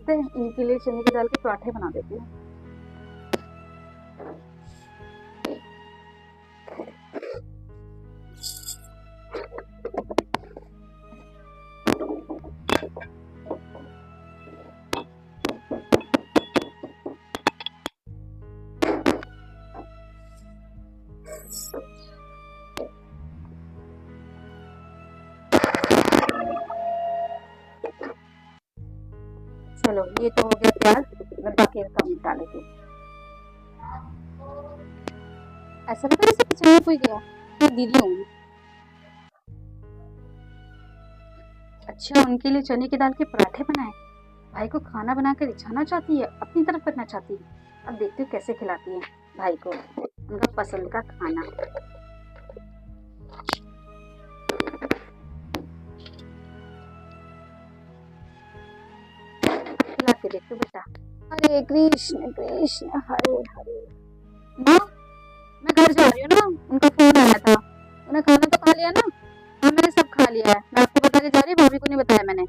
करते हैं, इनके लिए चने की दाल के पराठे बना देती हूँ। चलो ये तो हो गया प्याज, मैं बाकी का काम निपटा लेती हूँ। ऐसा लग रहा है जैसे किचन में कोई गया, मैं दीदी होंगी। अच्छा, उनके लिए चने की दाल के पराठे बनाए। भाई को खाना बनाकर रिझाना चाहती है, अपनी तरफ करना चाहती है। अब देखती हूँ कैसे खिलाती है भाई को उनका पसंद का खाना। खिला के देखती हूँ बेटा। हरे कृष्ण कृष्ण हरे हरे। माँ, मैं घर जा रही हूँ ना, उनका फोन आया था। उन्हें खाना तो खा लिया ना? हाँ, मैंने सब खा लिया है। मैं आपको बता के जा रही, भाभी को नहीं बताया मैंने।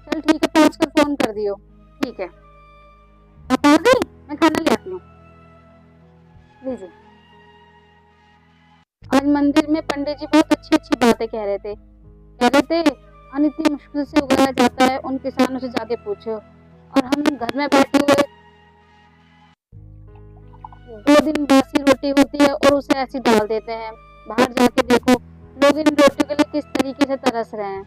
चल ठीक है, पहुँच कर फोन कर दियो। ठीक है, आप आ गई, मैं खाना ले आती हूँ। लीजिए। आज मंदिर में पंडित जी बहुत अच्छी अच्छी बातें कह रहे थे। अन्न इतनी मुश्किल से उगाया जाता है, उन किसानों से जाके पूछो। और हम घर में बैठे हुए 2 दिन बासी रोटी होती है और उसे ऐसी डाल देते हैं। बाहर जाके देखो, लोग इन रोटियों के लिए किस तरीके से तरस रहे हैं।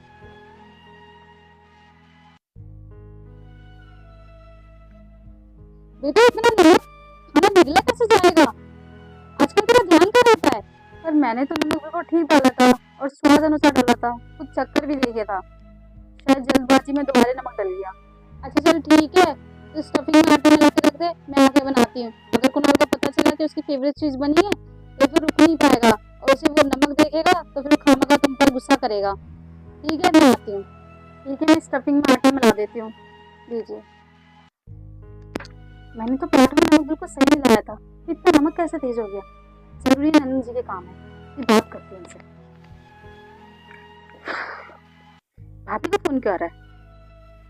बेटा, इतना नमक खाना निगला कैसे जाएगा? आजकल तेरा ध्यान क्या रहता है? पर मैंने तो नमक बिल्कुल ठीक डाला था और स्वाद अनुसार डाला था, कुछ चक्कर भी देखा था। शायद जल्दबाजी में दोबारा नमक डल गया। अच्छा चल ठीक है, तो स्टफिंग में आटा मिला के रख दे, मैं आके बनाती हूँ। अगर कुणाल को पता चला कि उसकी फेवरेट चीज बनी है तो फिर रुक नहीं पाएगा, और उसे वो नमक देखेगा तो फिर खामखा तुम पर गुस्सा करेगा। ठीक है, मैं आती हूँ। ठीक है, मैं स्टफिंग में आटा मिला देती हूँ। लीजिए। मैंने तो पराठे में नमक बिल्कुल सही मिलाया था, इतना नमक कैसे तेज हो गया? जरूरी नंदन जी के काम है, मैं बात करती हूँ उनसे। भाभी का फोन क्यों आ रहा है?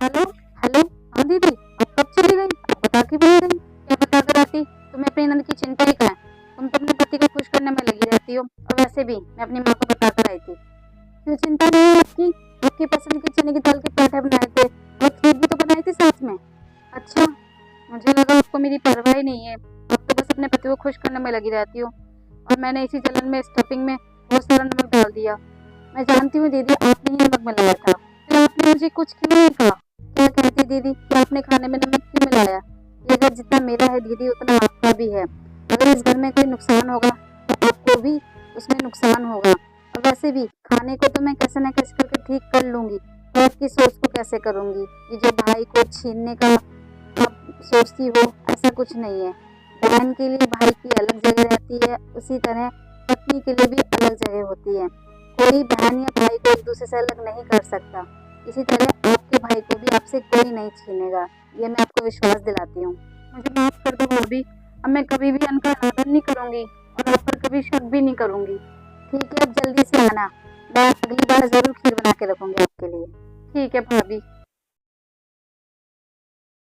Hello hello. हाँ दीदी, अब कब चली गई? अब बता के भी नहीं गई। क्या बता कर आती? तुम्हें अपनी नंद की चिंता ही क्या है? तुम तो अपने पति को खुश करने में लगी रहती हो, और वैसे भी मैं अपनी माँ को बता कर आई थी। क्यों चिंता नहीं है आपकी? आपकी पसंद के चने की दाल के पराठे बनाए थे और खीर भी तो बनाई थी साथ में। अच्छा, मुझे लगा आपको मेरी परवाह ही नहीं है, आप तो बस अपने पति को खुश करने में लगी रहती हो। और मैंने इसी जलन में स्टफिंग में बहुत सारा नमक डाल दिया। मैं जानती हूँ दीदी, आपने ही नमक मिलाया था, फिर आपने मुझे कुछ क्यों नहीं कहा? क्या कहती दीदी कि आपने खाने में नमक क्यों मिलाया? ये घर जितना मेरा है दीदी, उतना आपका भी है। अगर इस घर में कोई नुकसान होगा तो आपको भी उसमें नुकसान होगा। और वैसे भी खाने को तो मैं कैसे न कैसे करके ठीक कर लूंगी, और आपकी सोच को कैसे करूंगी? ये जो भाई को छीनने का आप सोचती हो, ऐसा कुछ नहीं है। बहन के लिए भाई की अलग जगह रहती है, उसी तरह पत्नी के लिए भी अलग जगह होती है। कोई बहन या भाई को एक दूसरे से अलग नहीं कर सकता। इसी तरह आपके भाई को भी आपसे कोई नहीं छीनेगा, ये मैं आपको विश्वास दिलाती हूँ। मुझे माफ कर दो भाभी, अब मैं कभी भी अनका आदर नहीं करूंगी और आप पर कभी शक भी नहीं करूंगी। ठीक है, अब जल्दी से आना, मैं अगली बार जरूर खीर बना के रखूंगी आपके लिए। ठीक है भाभी।